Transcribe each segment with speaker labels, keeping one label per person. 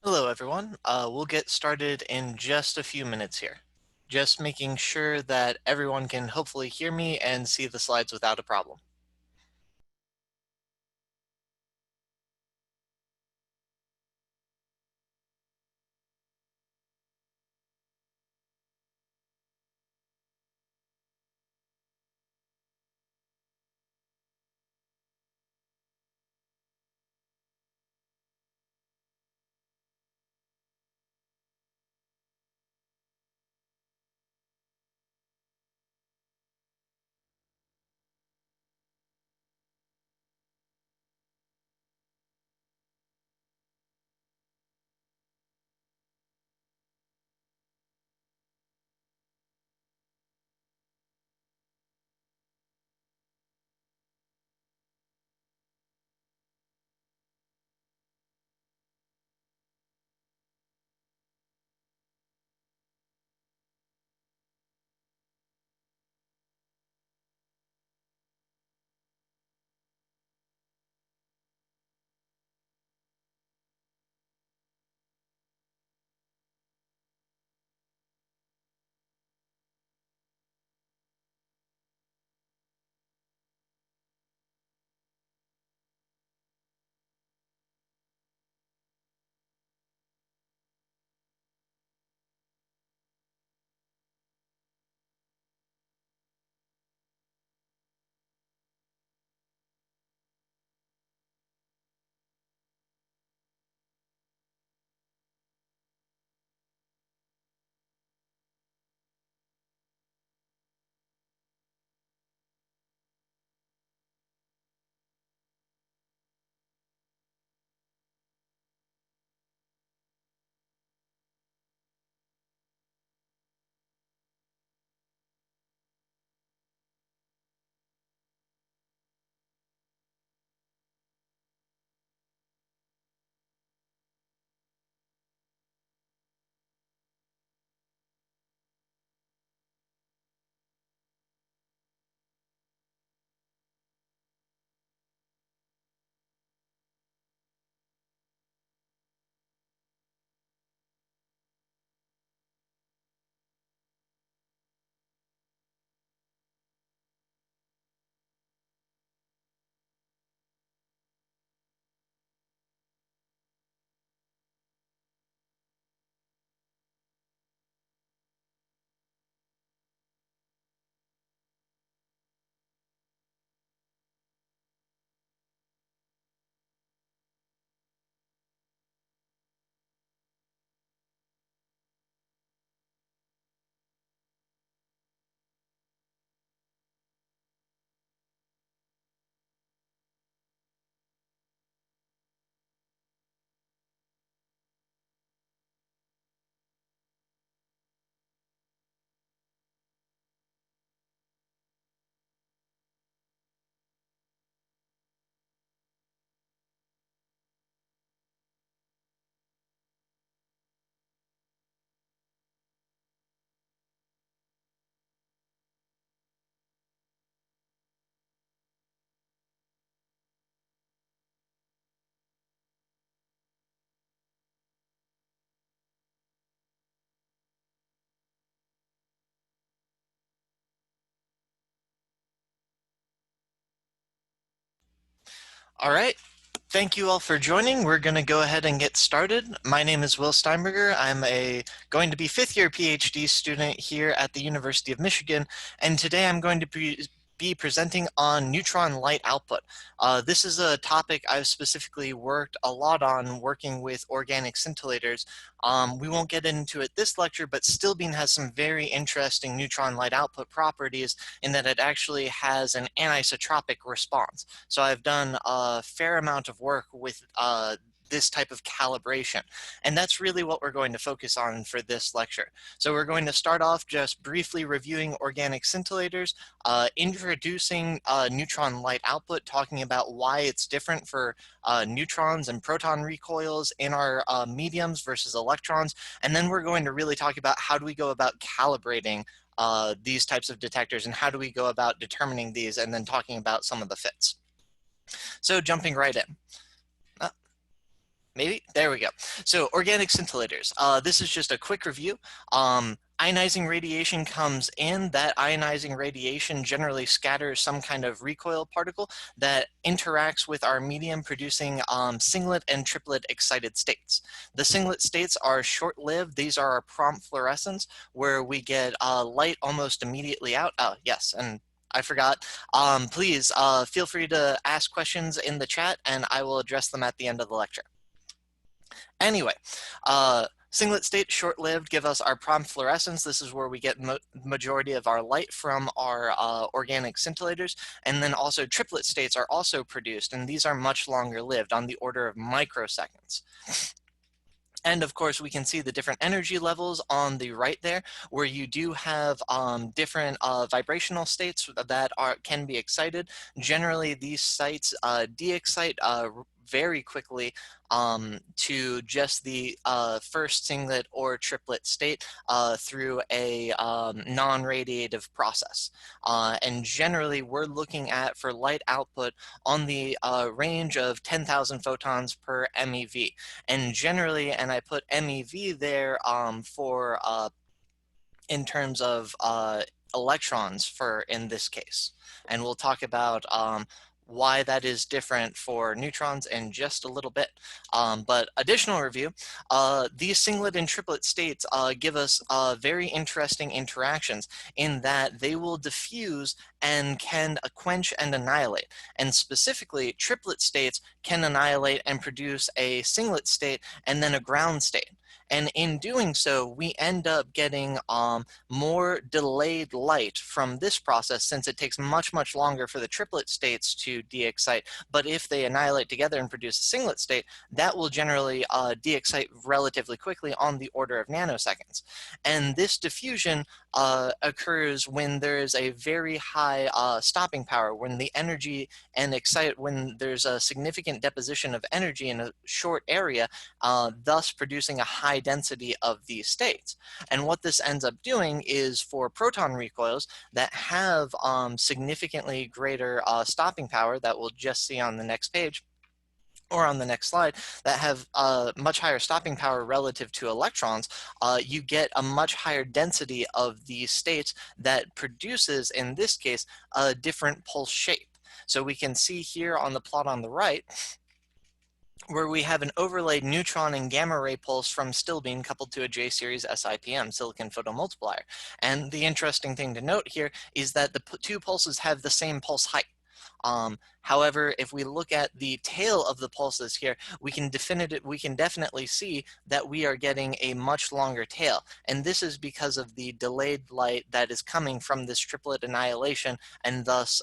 Speaker 1: Hello, everyone. We'll get started in just a few minutes here. Just making sure that everyone can hopefully hear me and see the slides without a problem. All right. Thank you all for joining. We're going to go ahead and get started. My name is Will Steinberger. I'm going to be fifth year PhD student here at the University of Michigan, and today I'm going to be presenting on neutron light output. This is a topic I've specifically worked a lot on working with organic scintillators. We won't get into it this lecture, but stillbeam has some very interesting neutron light output properties in that it actually has an anisotropic response. So I've done a fair amount of work with this type of calibration. And that's really what we're going to focus on for this lecture. So we're going to start off just briefly reviewing organic scintillators, introducing neutron light output, talking about why it's different for neutrons and proton recoils in our mediums versus electrons. And then we're going to really talk about how do we go about calibrating these types of detectors and how do we go about determining these, and then talking about some of the fits. So jumping right in. Uh, Maybe? There we go. So organic scintillators. This is just a quick review. Ionizing radiation comes in. That ionizing radiation generally scatters some kind of recoil particle that interacts with our medium, producing singlet and triplet excited states. The singlet states are short-lived. These are our prompt fluorescence, where we get light almost immediately out. Oh, yes, and I forgot. Please feel free to ask questions in the chat, and I will address them at the end of the lecture. Anyway, singlet state, short-lived, give us our prompt fluorescence. This is where we get majority of our light from our organic scintillators. And then also triplet states are also produced, and these are much longer lived, on the order of microseconds. And of course, we can see the different energy levels on the right there, where you do have different vibrational states that can be excited. Generally, these sites de-excite very quickly to just the first singlet or triplet state through a non-radiative process. And generally, we're looking at, for light output, on the range of 10,000 photons per MeV. And generally, and I put MeV there for in terms of electrons for in this case. And we'll talk about why that is different for neutrons in just a little bit. But additional review, these singlet and triplet states give us very interesting interactions in that they will diffuse and can quench and annihilate. And specifically, triplet states can annihilate and produce a singlet state and then a ground state. And in doing so, we end up getting more delayed light from this process, since it takes much, much longer for the triplet states to de-excite. But if they annihilate together and produce a singlet state, that will generally de-excite relatively quickly, on the order of nanoseconds. And this diffusion occurs when there is a very high stopping power, when the energy and when there's a significant deposition of energy in a short area, thus producing a high density of these states. And what this ends up doing is, for proton recoils that have significantly greater stopping power, that we'll just see on the next page, or on the next slide, that have much higher stopping power relative to electrons, you get a much higher density of these states that produces, in this case, a different pulse shape. So we can see here on the plot on the right, where we have an overlaid neutron and gamma ray pulse from still beam coupled to a J-series SIPM, silicon photomultiplier. And the interesting thing to note here is that the two pulses have the same pulse height. However, if we look at the tail of the pulses here, we can definitely see that we are getting a much longer tail. And this is because of the delayed light that is coming from this triplet annihilation, and thus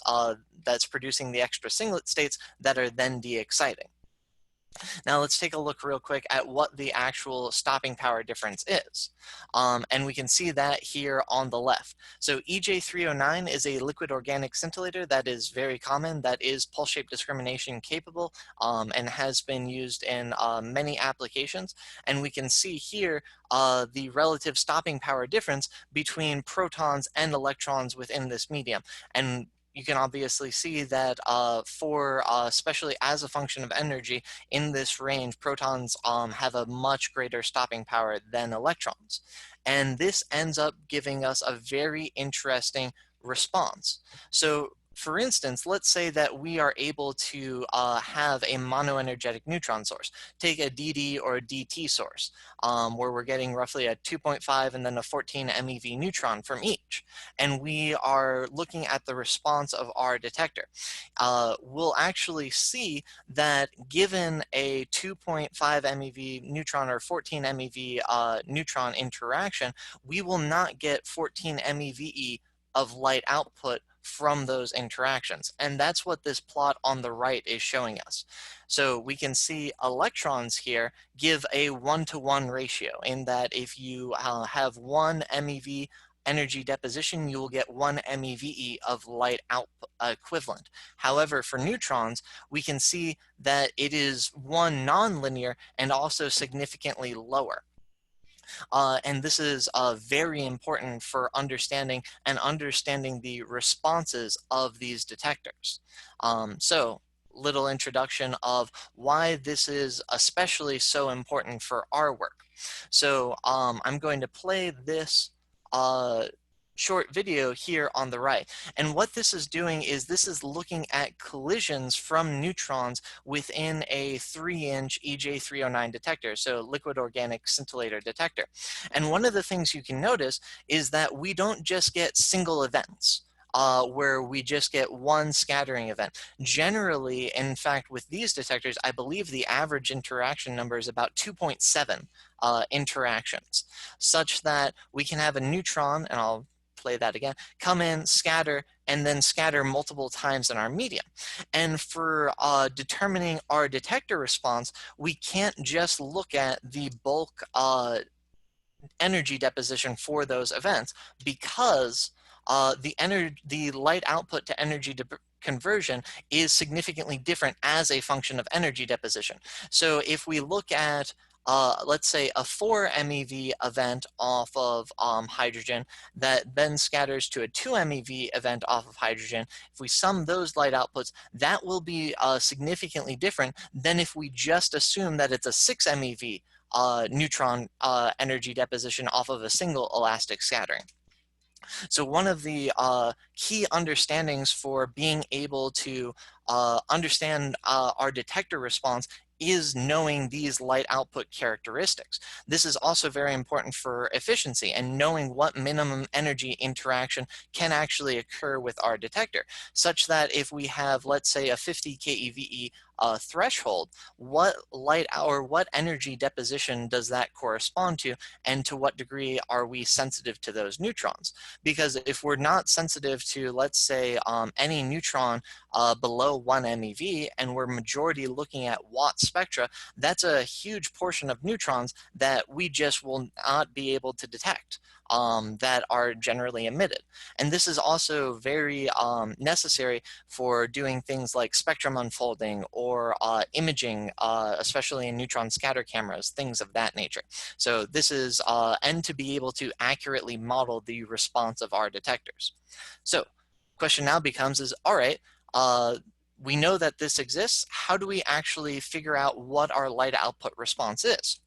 Speaker 1: that's producing the extra singlet states that are then de-exciting. Now let's take a look real quick at what the actual stopping power difference is. And we can see that here on the left. So EJ309 is a liquid organic scintillator that is very common, that is pulse shape discrimination capable, and has been used in many applications. And we can see here the relative stopping power difference between protons and electrons within this medium. And you can obviously see that especially as a function of energy, in this range, protons have a much greater stopping power than electrons. And this ends up giving us a very interesting response. So for instance, let's say that we are able to have a monoenergetic neutron source. Take a DD or a DT source, where we're getting roughly a 2.5 and then a 14 MeV neutron from each. And we are looking at the response of our detector. We'll actually see that given a 2.5 MeV neutron or 14 MeV neutron interaction, we will not get 14 MeVe of light output from those interactions. And that's what this plot on the right is showing us. So we can see electrons here give a 1-to-1 ratio, in that if you have 1 MeV energy deposition, you will get 1 MeVe of light output equivalent. However, for neutrons, we can see that it is one nonlinear and also significantly lower. And this is very important for understanding the responses of these detectors. So little introduction of why this is especially so important for our work. So I'm going to play this short video here on the right. And what this is doing is this is looking at collisions from neutrons within a 3-inch EJ309 detector, so liquid organic scintillator detector. And one of the things you can notice is that we don't just get single events. Where we just get one scattering event. Generally, in fact, with these detectors, I believe the average interaction number is about 2.7 interactions, such that we can have a neutron, and I'll play that again, come in, scatter, and then scatter multiple times in our medium. And for determining our detector response, we can't just look at the bulk energy deposition for those events, because the light output to energy conversion is significantly different as a function of energy deposition. So if we look at let's say a 4 MeV event off of hydrogen that then scatters to a 2 MeV event off of hydrogen, if we sum those light outputs, that will be significantly different than if we just assume that it's a 6 MeV neutron energy deposition off of a single elastic scattering. So one of the key understandings for being able to understand our detector response is knowing these light output characteristics. This is also very important for efficiency and knowing what minimum energy interaction can actually occur with our detector, such that if we have, let's say, a 50 keVE threshold, what light or what energy deposition does that correspond to, and to what degree are we sensitive to those neutrons? Because if we're not sensitive to, let's say, any neutron below 1 MeV, and we're majority looking at Watt spectra, that's a huge portion of neutrons that we just will not be able to detect. That are generally emitted. And this is also very necessary for doing things like spectrum unfolding or imaging, especially in neutron scatter cameras, things of that nature. So this is, and to be able to accurately model the response of our detectors. So question now becomes is, all right, we know that this exists. How do we actually figure out what our light output response is?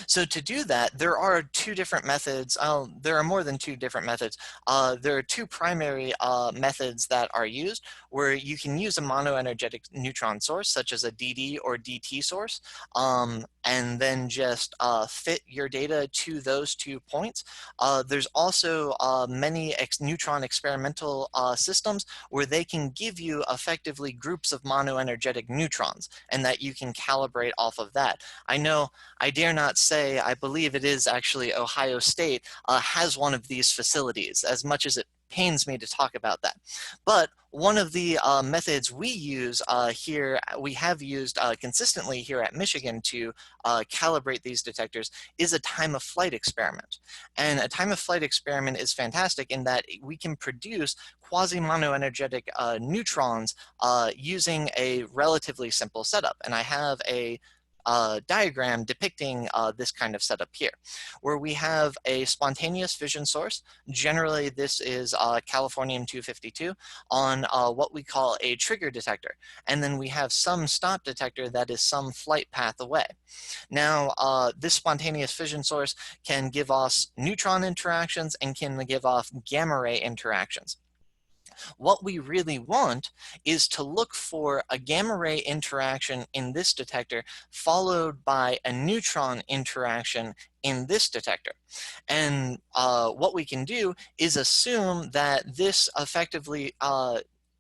Speaker 1: So to do that, there are two different methods. There are more than two different methods. There are two primary methods that are used, where you can use a monoenergetic neutron source, such as a DD or DT source, and then just fit your data to those 2 points. There's also many neutron experimental systems where they can give you effectively groups of monoenergetic neutrons, and that you can calibrate off of that. I know I dare not say, I believe it is actually Ohio State has one of these facilities, as much as it pains me to talk about that. But one of the methods we use here, we have used consistently here at Michigan to calibrate these detectors, is a time of flight experiment. And a time of flight experiment is fantastic in that we can produce quasi-monoenergetic neutrons using a relatively simple setup. And I have a diagram depicting this kind of setup here, where we have a spontaneous fission source. Generally, this is californium-252 on what we call a trigger detector. And then we have some stop detector that is some flight path away. Now, this spontaneous fission source can give us neutron interactions and can give off gamma ray interactions. What we really want is to look for a gamma ray interaction in this detector followed by a neutron interaction in this detector. And what we can do is assume that this effectively,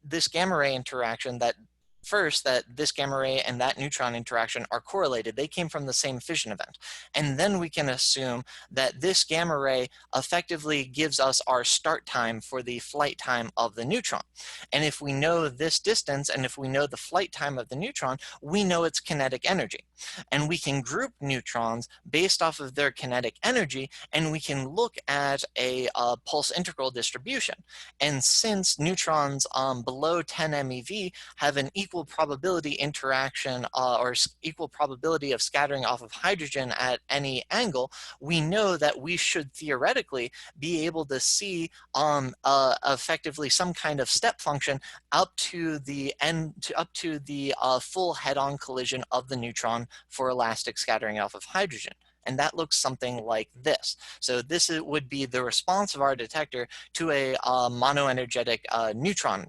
Speaker 1: this gamma ray interaction, that first, that this gamma ray and that neutron interaction are correlated. They came from the same fission event. And then we can assume that this gamma ray effectively gives us our start time for the flight time of the neutron. And if we know this distance, and if we know the flight time of the neutron, we know its kinetic energy. And we can group neutrons based off of their kinetic energy, and we can look at a pulse integral distribution. And since neutrons below 10 MeV have an equal equal probability interaction or equal probability of scattering off of hydrogen at any angle, we know that we should theoretically be able to see effectively some kind of step function up to the full head-on collision of the neutron for elastic scattering off of hydrogen. And that looks something like this. So this would be the response of our detector to a monoenergetic neutron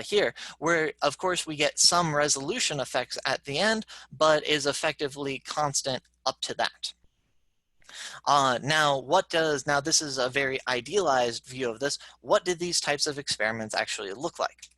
Speaker 1: here, where of course we get some resolution effects at the end, but is effectively constant up to that. Now this is a very idealized view of this. What did these types of experiments actually look like?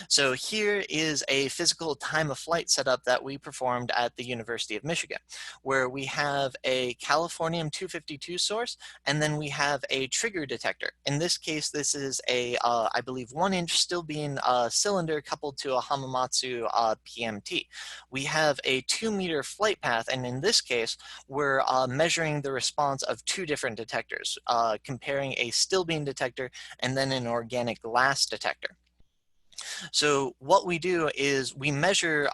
Speaker 1: So here is a physical time of flight setup that we performed at the University of Michigan, where we have a californium-252 source, and then we have a trigger detector. In this case, this is a, I believe, 1-inch still being cylinder coupled to a Hamamatsu PMT. We have a 2-meter flight path, and in this case, we're measuring the response of 2 different detectors, comparing a still beam detector and then an organic glass detector. So what we do is we measure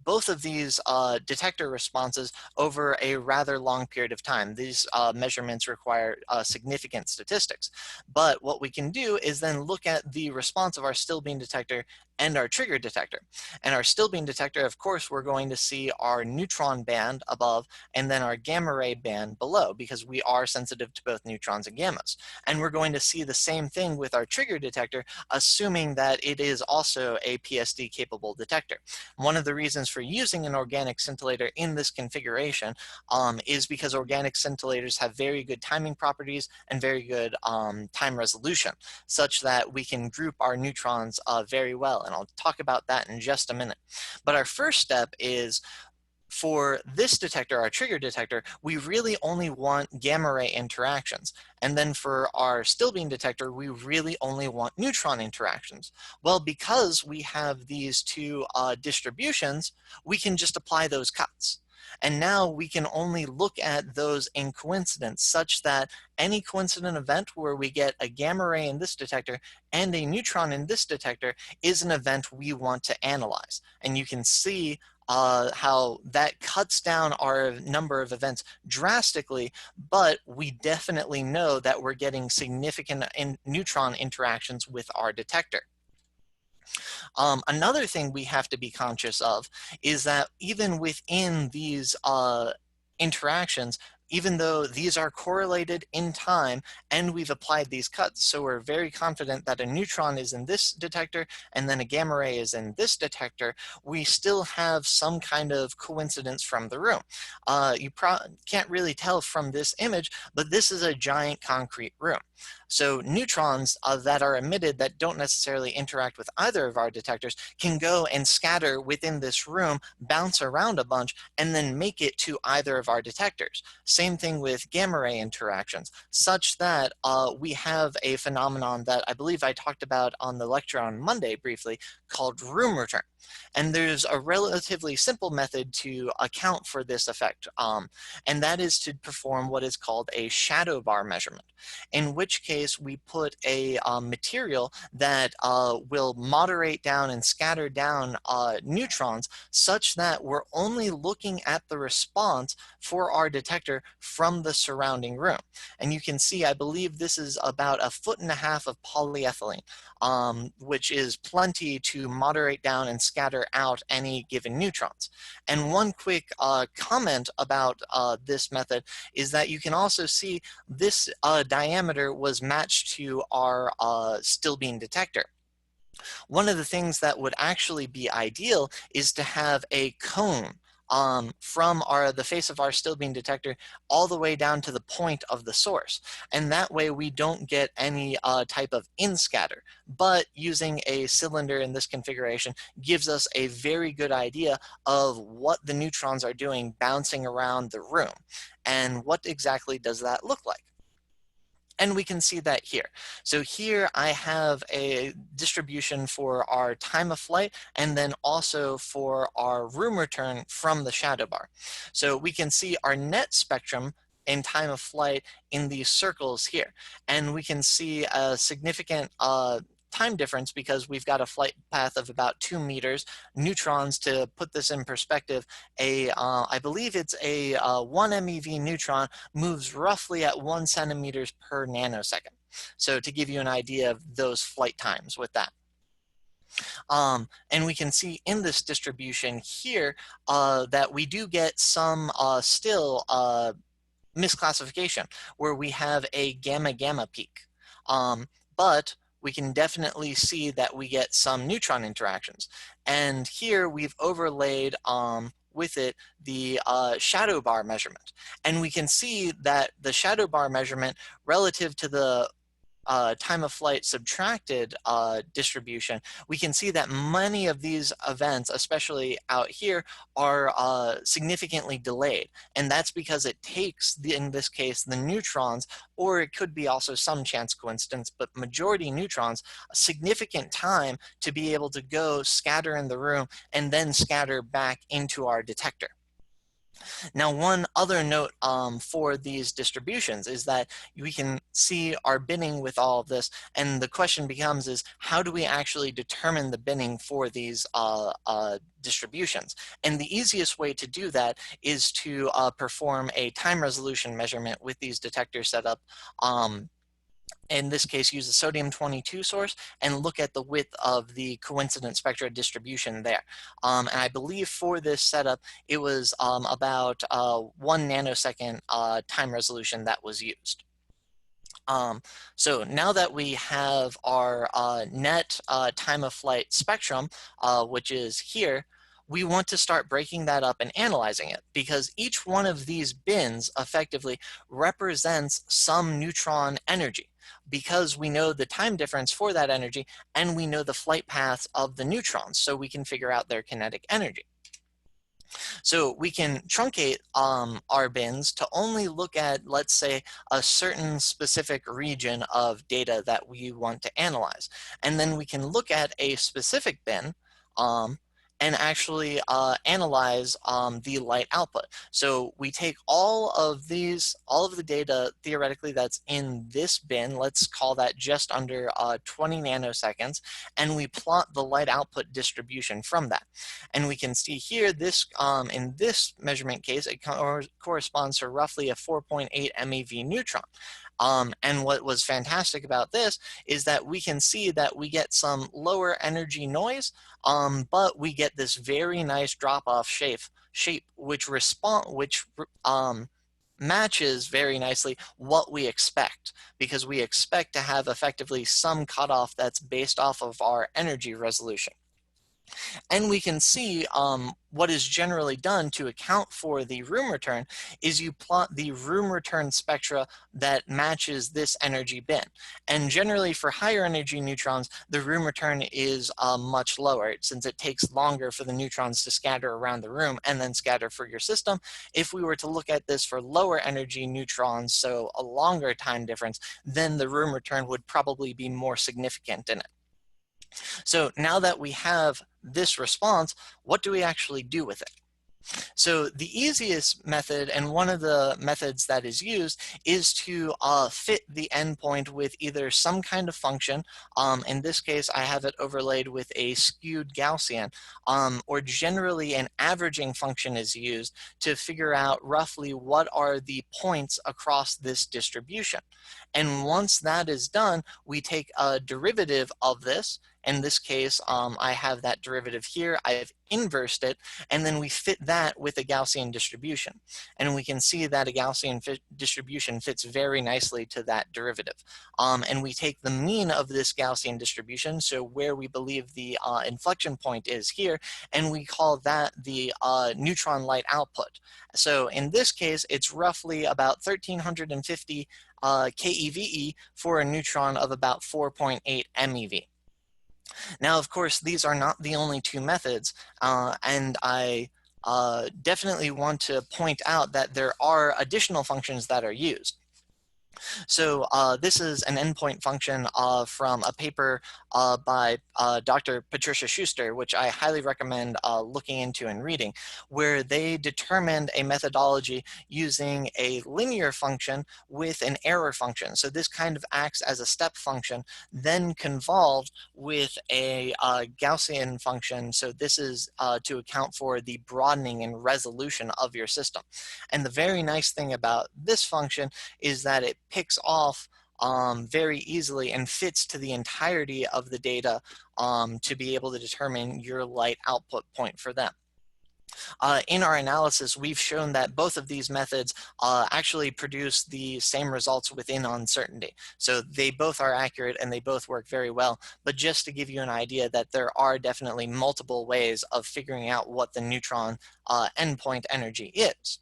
Speaker 1: both of these detector responses over a rather long period of time. These measurements require significant statistics. But what we can do is then look at the response of our still beam detector and our trigger detector. And our still beam detector, of course, we're going to see our neutron band above and then our gamma ray band below, because we are sensitive to both neutrons and gammas. And we're going to see the same thing with our trigger detector, assuming that it is also a PSD capable detector. One of the reasons for using an organic scintillator in this configuration is because organic scintillators have very good timing properties and very good time resolution, such that we can group our neutrons very well. And I'll talk about that in just a minute. But our first step is, for this detector, our trigger detector, we really only want gamma ray interactions. And then for our still beam detector, we really only want neutron interactions. Well, because we have these two distributions, we can just apply those cuts. And now we can only look at those in coincidence, such that any coincident event where we get a gamma ray in this detector and a neutron in this detector is an event we want to analyze. And you can see how that cuts down our number of events drastically, but we definitely know that we're getting significant neutron interactions with our detector. Another thing we have to be conscious of is that even within these interactions, even though these are correlated in time and we've applied these cuts, so we're very confident that a neutron is in this detector and then a gamma ray is in this detector, we still have some kind of coincidence from the room. You can't really tell from this image, but this is a giant concrete room. So neutrons that are emitted that don't necessarily interact with either of our detectors can go and scatter within this room, bounce around a bunch, and then make it to either of our detectors. Same thing with gamma ray interactions, such that we have a phenomenon that I believe I talked about on the lecture on Monday briefly called room return. And there's a relatively simple method to account for this effect, and that is to perform what is called a shadow bar measurement, in which case we put a material that will moderate down and scatter down neutrons such that we're only looking at the response for our detector from the surrounding room. And you can see, I believe this is about 1.5 feet of polyethylene, which is plenty to moderate down and scatter out any given neutrons. And one quick comment about this method is that you can also see this diameter was matched to our still beam detector. One of the things that would actually be ideal is to have a cone from the face of our still beam detector all the way down to the point of the source. And that way we don't get any type of in-scatter. But using a cylinder in this configuration gives us a very good idea of what the neutrons are doing bouncing around the room. And what exactly does that look like? And we can see that here. So here I have a distribution for our time of flight and then also for our room return from the shadow bar. So we can see our net spectrum in time of flight in these circles here. And we can see a significant time difference because we've got a flight path of about 2 meters. Neutrons, to put this in perspective, I believe it's a 1 MeV neutron moves roughly at 1 centimeters per nanosecond. So to give you an idea of those flight times with that. And we can see in this distribution here that we do get some still misclassification where we have a gamma-gamma peak. But we can definitely see that we get some neutron interactions. And here we've overlaid with it the shadow bar measurement. And we can see that the shadow bar measurement relative to the time of flight subtracted distribution, we can see that many of these events, especially out here, are significantly delayed. And that's because it takes, in this case, the neutrons, or it could be also some chance coincidence, but majority neutrons, a significant time to be able to go scatter in the room and then scatter back into our detector. Now, one other note for these distributions is that we can see our binning with all of this, and the question becomes is how do we actually determine the binning for these distributions? And the easiest way to do that is to perform a time resolution measurement with these detectors set up. In this case, use a sodium-22 source and look at the width of the coincident spectra distribution there. And I believe for this setup, it was about 1 nanosecond time resolution that was used. So now that we have our net time of flight spectrum, which is here, we want to start breaking that up and analyzing it because each one of these bins effectively represents some neutron energy because we know the time difference for that energy and we know the flight paths of the neutrons, so we can figure out their kinetic energy. So we can truncate our bins to only look at, let's say, a certain specific region of data that we want to analyze. And then we can look at a specific bin and actually analyze the light output. So we take all of the data theoretically that's in this bin, let's call that just under 20 nanoseconds, and we plot the light output distribution from that. And we can see here, this in this measurement case, it corresponds to roughly a 4.8 MeV neutron. And what was fantastic about this is that we can see that we get some lower energy noise, but we get this very nice drop-off shape which matches very nicely what we expect, because we expect to have effectively some cutoff that's based off of our energy resolution. And we can see what is generally done to account for the room return is you plot the room return spectra that matches this energy bin. And generally for higher energy neutrons, the room return is much lower since it takes longer for the neutrons to scatter around the room and then scatter for your system. If we were to look at this for lower energy neutrons, so a longer time difference, then the room return would probably be more significant in it. So now that we have this response, what do we actually do with it? So the easiest method, and one of the methods that is used, is to fit the endpoint with either some kind of function. In this case, I have it overlaid with a skewed Gaussian, or generally an averaging function is used to figure out roughly what are the points across this distribution. And once that is done, we take a derivative of this. In this case, I have that derivative here. I've inversed it, and then we fit that with a Gaussian distribution. And we can see that a Gaussian distribution fits very nicely to that derivative. And we take the mean of this Gaussian distribution, so where we believe the inflection point is here, and we call that the neutron light output. So in this case, it's roughly about 1350 keVe for a neutron of about 4.8 MeV. Now, of course, these are not the only two methods, and I definitely want to point out that there are additional functions that are used. So this is an endpoint function from a paper by Dr. Patricia Schuster, which I highly recommend looking into and reading, where they determined a methodology using a linear function with an error function. So this kind of acts as a step function, then convolved with a Gaussian function. So this is to account for the broadening and resolution of your system. And the very nice thing about this function is that it picks off very easily and fits to the entirety of the data to be able to determine your light output point for them. In our analysis, we've shown that both of these methods actually produce the same results within uncertainty. So they both are accurate and they both work very well. But just to give you an idea that there are definitely multiple ways of figuring out what the neutron endpoint energy is.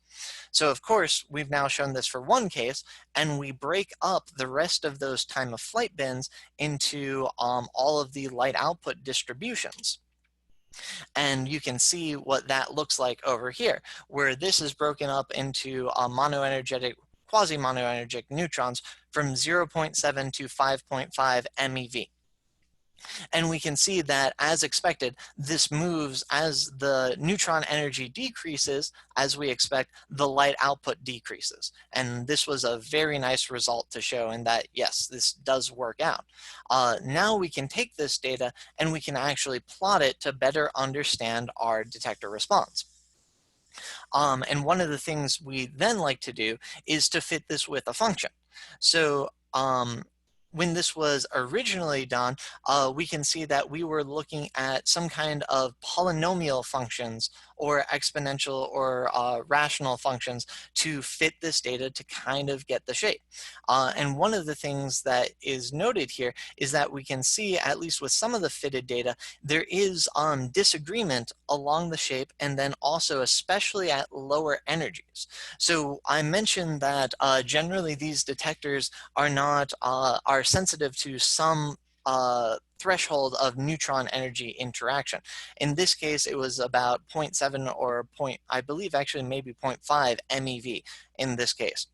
Speaker 1: So of course, we've now shown this for one case, and we break up the rest of those time of flight bins into all of the light output distributions. And you can see what that looks like over here, where this is broken up into monoenergetic, quasi-monoenergetic neutrons from 0.7 to 5.5 MeV. And we can see that, as expected, this moves as the neutron energy decreases. As we expect, the light output decreases. And this was a very nice result to show in that, yes, this does work out. Now we can take this data and we can actually plot it to better understand our detector response. And one of the things we then like to do is to fit this with a function. So when this was originally done, we can see that we were looking at some kind of polynomial functions or exponential or rational functions to fit this data to kind of get the shape. And one of the things that is noted here is that we can see, at least with some of the fitted data, there is disagreement along the shape, and then also especially at lower energies. So I mentioned that generally these detectors are not are sensitive to some threshold of neutron energy interaction. In this case, it was about 0.7 or I believe actually maybe 0.5 MeV in this case.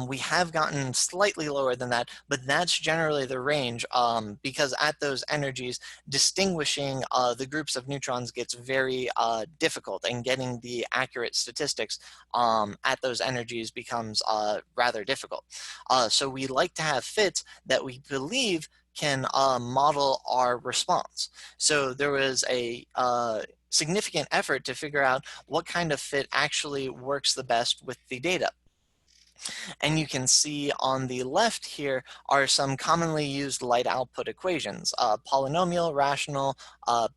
Speaker 1: We have gotten slightly lower than that, but that's generally the range because at those energies, distinguishing the groups of neutrons gets very difficult, and getting the accurate statistics at those energies becomes rather difficult. So we like to have fits that we believe can model our response. So there was a significant effort to figure out what kind of fit actually works the best with the data. And you can see on the left here are some commonly used light output equations, polynomial, rational,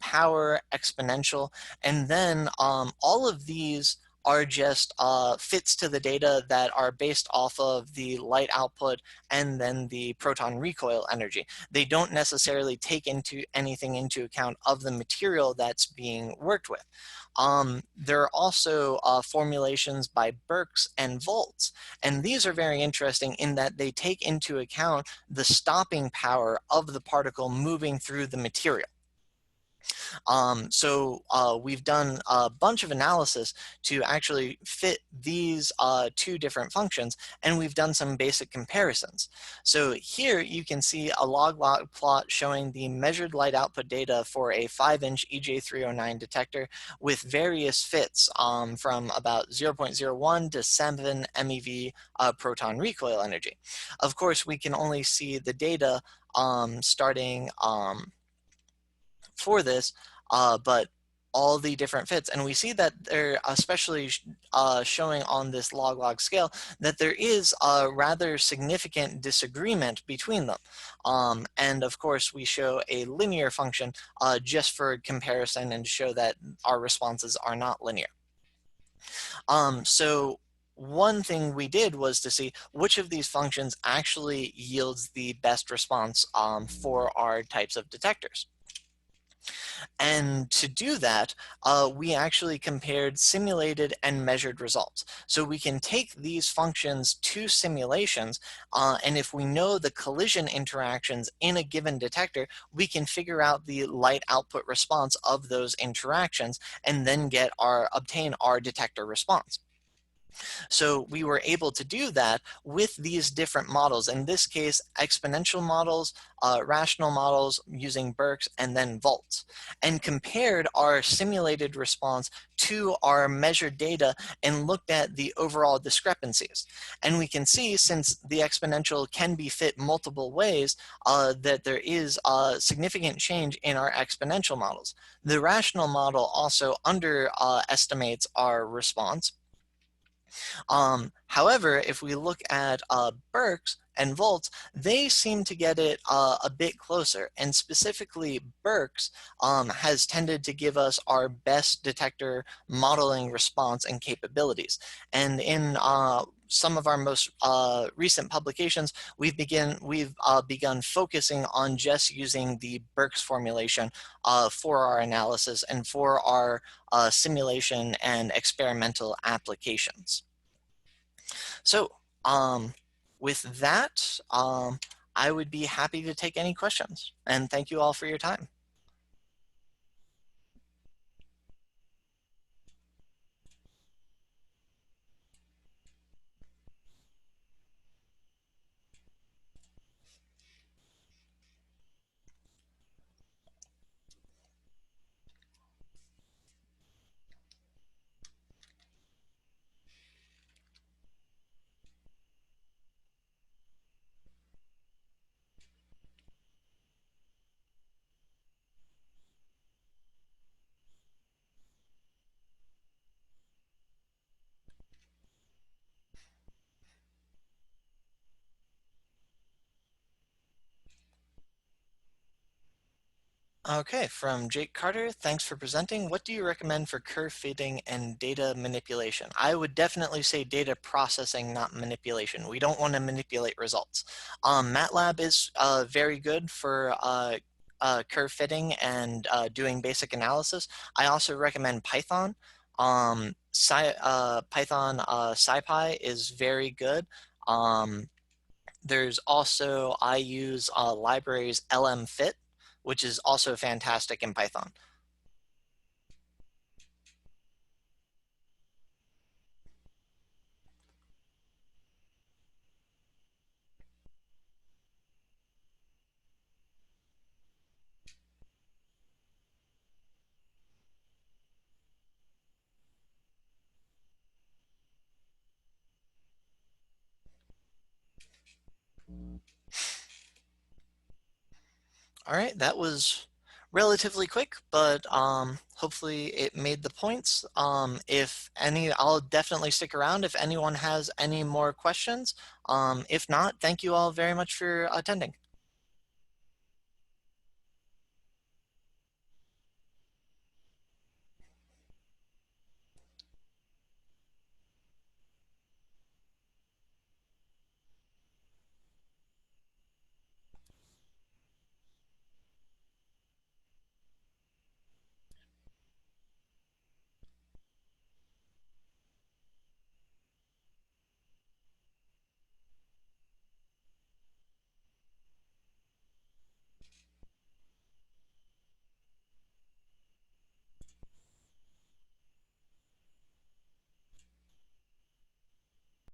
Speaker 1: power, exponential, and then all of these are just fits to the data that are based off of the light output and then the proton recoil energy. They don't necessarily take anything into account of the material that's being worked with. There are also formulations by Burks and Volts, and these are very interesting in that they take into account the stopping power of the particle moving through the material. We've done a bunch of analysis to actually fit these two different functions, and we've done some basic comparisons. So here you can see a log-log plot showing the measured light output data for a 5-inch EJ309 detector with various fits from about 0.01 to 7 MeV proton recoil energy. Of course, we can only see the data starting for this, but all the different fits. And we see that they're especially showing on this log-log scale that there is a rather significant disagreement between them. And of course, we show a linear function just for comparison and show that our responses are not linear. So one thing we did was to see which of these functions actually yields the best response for our types of detectors. And to do that, we actually compared simulated and measured results. So we can take these functions to simulations, and if we know the collision interactions in a given detector, we can figure out the light output response of those interactions and then obtain our detector response. So we were able to do that with these different models. In this case, exponential models, rational models using Burks, and then volts, and compared our simulated response to our measured data and looked at the overall discrepancies. And we can see, since the exponential can be fit multiple ways, that there is a significant change in our exponential models. The rational model also underestimates our response. However, if we look at Burks and Volts, they seem to get it a bit closer. And specifically, Burks has tended to give us our best detector modeling response and capabilities. And in some of our most recent publications, we've begun focusing on just using the Burks formulation for our analysis and for our simulation and experimental applications. So, with that, I would be happy to take any questions. And thank you all for your time. Okay, from Jake Carter, thanks for presenting. What do you recommend for curve fitting and data manipulation? I would definitely say data processing, not manipulation. We don't want to manipulate results. MATLAB is very good for curve fitting and doing basic analysis. I also recommend Python. Python SciPy is very good. There's also, I use libraries lmfit, which is also fantastic in Python. All right, that was relatively quick, but hopefully it made the points. If any, I'll definitely stick around if anyone has any more questions. If not, thank you all very much for attending.